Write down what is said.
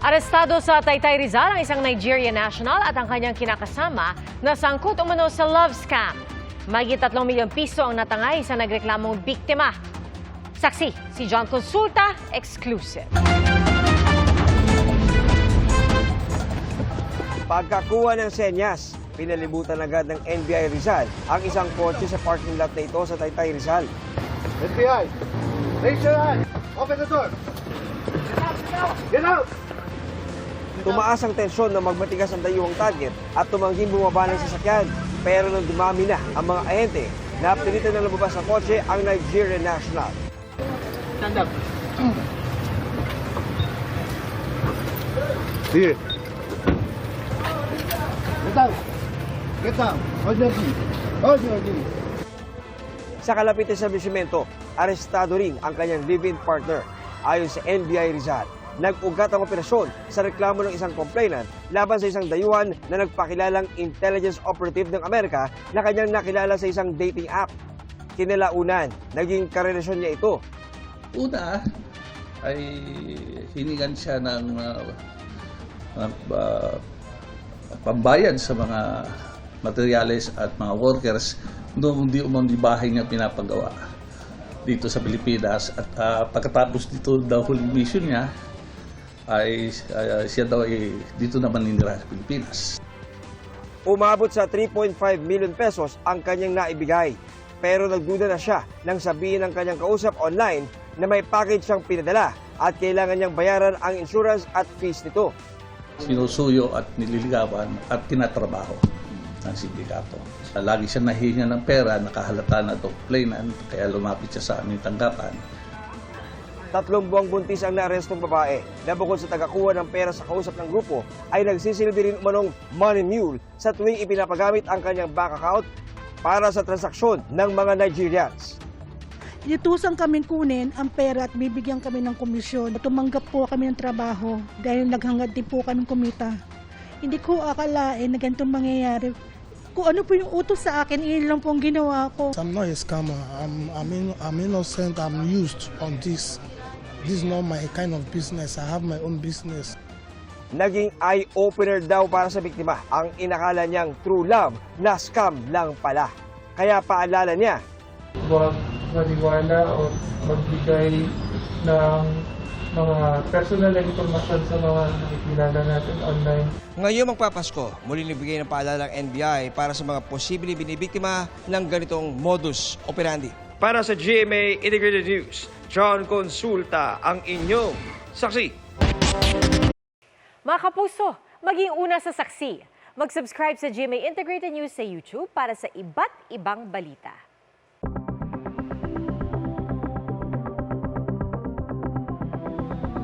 Arestado sa Taytay Rizal ang isang Nigerian national at ang kanyang kinakasama na sangkot umano sa love scam. Mahigit 3 milyong piso ang natangay sa nagreklamong biktima. Saksi, si John Consulta, exclusive. Pagkakuha ng senyas, pinalibutan agad ng NBI Rizal ang isang kotse sa parking lot na ito sa Taytay Rizal. FBI, raise your hand. Open the door. Get out! Tumaas ang tensyon na magmatigas ang dayuhang target at tumangging bumaba ng sasakyan. Pero nang dumami na ang mga ahente, napilitan na lumabas sa kotse ang Nigerian national. Stand up. Here. Get down. Get down. Hold your knee. Hold your knee. Sa kalapit na establishmento, arestado rin ang kanyang live-in partner. Ayon sa NBI Rizal, nag-ugat ang operasyon sa reklamo ng isang complainant laban sa isang dayuhan na nagpakilalang intelligence operative ng Amerika na kanyang nakilala sa isang dating app. Kinalaunan, naging karelasyon niya ito. Una ay hiningan siya ng pambayad sa mga materyales at mga workers noong di bahay niya pinapagawa dito sa Pilipinas. At pagkatapos dito daw huling mission niya, ay siya daw ay dito naman ninira sa Pilipinas. Umabot sa 3.5 million pesos ang kanyang naibigay. Pero nagduda na siya nang sabihin ng kanyang kausap online na may package siyang pinadala at kailangan niyang bayaran ang insurance at fees nito. Sinusuyo at nililigawan at tinatrabaho ng sindikato. Lagi siya nahihinga ng pera, nakahalata na ito complainant, kaya lumapit siya sa aming tanggapan. 3 buwang buntis ang naarestong babae na bukod sa tagakuha ng pera sa kausap ng grupo ay nagsisilbi rin umanong money mule sa tuwing ipinapagamit ang kanyang bank account para sa transaksyon ng mga Nigerians. Inutusan kaming kunin ang pera at bibigyan kami ng komisyon. Tumanggap po kami ng trabaho dahil naghangad din po kami kumita. Hindi ko akalain na ganitong mangyayari. Kung ano po yung utos sa akin, iyon lang po ang ginawa ko. I'm not a scammer. I'm innocent. I'm used on this. This is not my kind of business. I have my own business. Naging eye-opener daw para sa biktima ang inakala niyang true love na scam lang pala. Kaya paalala niya, huwag maniwala o magbigay ng mga personal na impormasyon sa mga nakikilala natin online. ngayong magpapasko, muli nibigay ng paalala ng NBI para sa mga posibleng binibiktima ng ganitong modus operandi. Para sa GMA Integrated News, John Consulta ang inyong saksi. Mga kapuso, maging una sa saksi. Mag-subscribe sa GMA Integrated News sa YouTube para sa iba't ibang balita.